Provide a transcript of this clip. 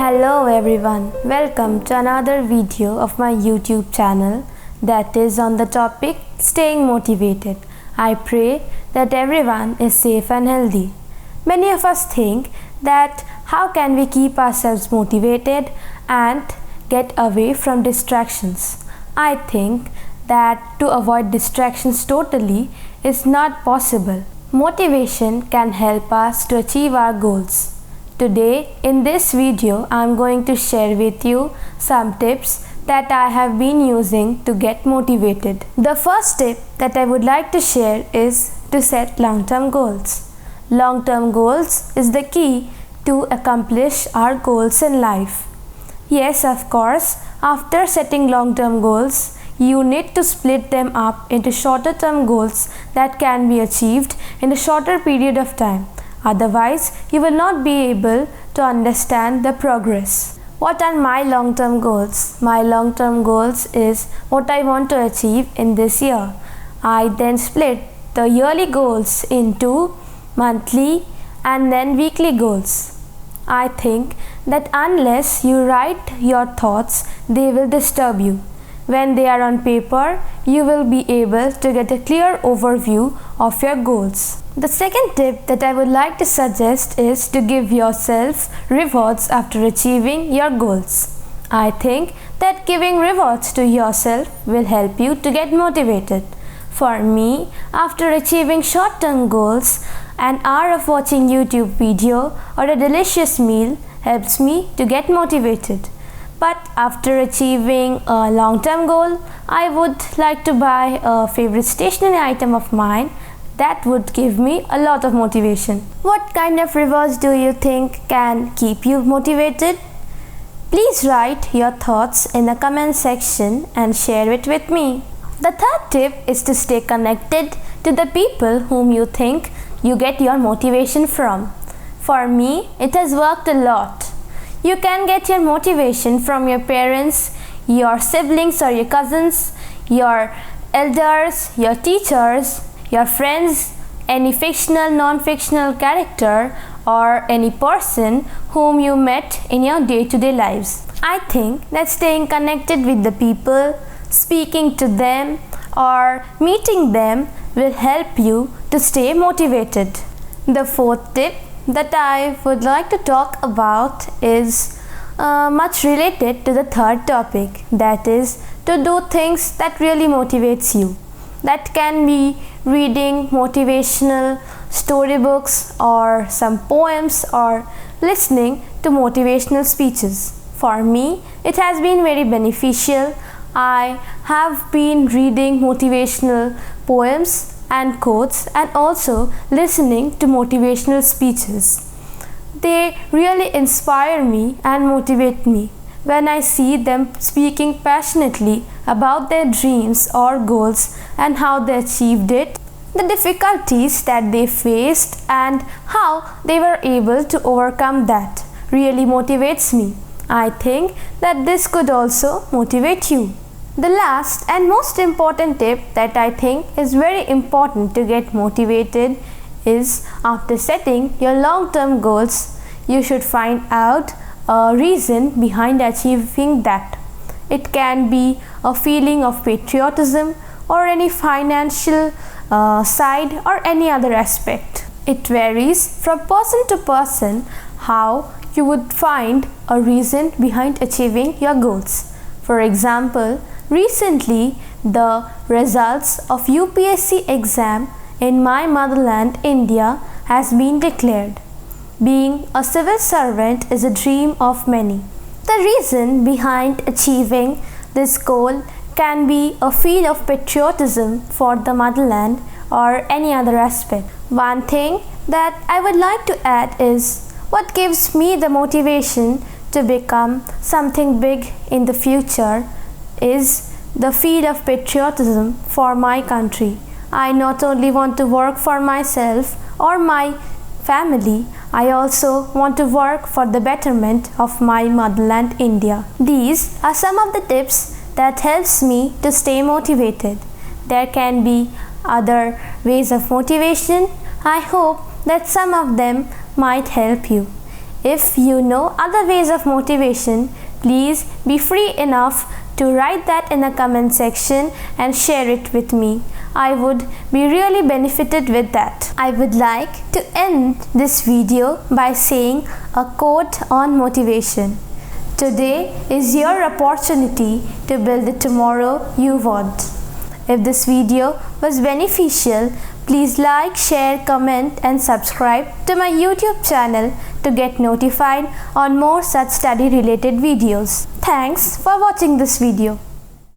Hello everyone, welcome to another video of my YouTube channel that is on the topic staying motivated. I pray that everyone is safe and healthy. Many of us think that how can we keep ourselves motivated and get away from distractions. I think that to avoid distractions totally is not possible. Motivation can help us to achieve our goals. Today in this video I am going to share with you some tips that I have been using to get motivated. The first tip that I would like to share is to set long-term goals. Long-term goals is the key to accomplish our goals in life. Yes, of course, after setting long-term goals, you need to split them up into shorter term goals that can be achieved in a shorter period of time. Otherwise, you will not be able to understand the progress. What are my long-term goals? My long-term goals is what I want to achieve in this year. I then split the yearly goals into monthly and then weekly goals. I think that unless you write your thoughts, they will disturb you. When they are on paper, you will be able to get a clear overview of your goals. The second tip that I would like to suggest is to give yourself rewards after achieving your goals. I think that giving rewards to yourself will help you to get motivated. For me, after achieving short-term goals, an hour of watching YouTube video or a delicious meal helps me to get motivated. But after achieving a long-term goal, I would like to buy a favorite stationery item of mine that would give me a lot of motivation. What kind of rewards do you think can keep you motivated? Please write your thoughts in the comment section and share it with me. The third tip is to stay connected to the people whom you think you get your motivation from. For me, it has worked a lot. You can get your motivation from your parents, your siblings or your cousins, your elders, your teachers, your friends, any fictional, non-fictional character or any person whom you met in your day-to-day lives. I think that staying connected with the people, speaking to them or meeting them will help you to stay motivated. The fourth tip that I would like to talk about is much related to the third topic, that is to do things that really motivates you. That can be reading motivational storybooks or some poems or listening to motivational speeches. For me, it has been very beneficial. I have been reading motivational poems and quotes and also listening to motivational speeches. They really inspire me and motivate me. When I see them speaking passionately about their dreams or goals and how they achieved it, the difficulties that they faced and how they were able to overcome that really motivates me. I think that this could also motivate you. The last and most important tip that I think is very important to get motivated is after setting your long-term goals, you should find out a reason behind achieving that. It can be a feeling of patriotism or any financial side or any other aspect. It varies from person to person how you would find a reason behind achieving your goals. For example, recently, the results of UPSC exam in my motherland, India, has been declared. Being a civil servant is a dream of many. The reason behind achieving this goal can be a feel of patriotism for the motherland or any other aspect. One thing that I would like to add is what gives me the motivation to become something big in the future is the feel of patriotism for my country. I not only want to work for myself or my family, I also want to work for the betterment of my motherland, India. These are some of the tips that helps me to stay motivated. There can be other ways of motivation. I hope that some of them might help you. If you know other ways of motivation, please be free enough to write that in the comment section and share it with me. I would be really benefited with that. I would like to end this video by saying a quote on motivation. Today is your opportunity to build the tomorrow you want. If this video was beneficial, please like, share, comment and subscribe to my YouTube channel to get notified on more such study related videos. Thanks for watching this video.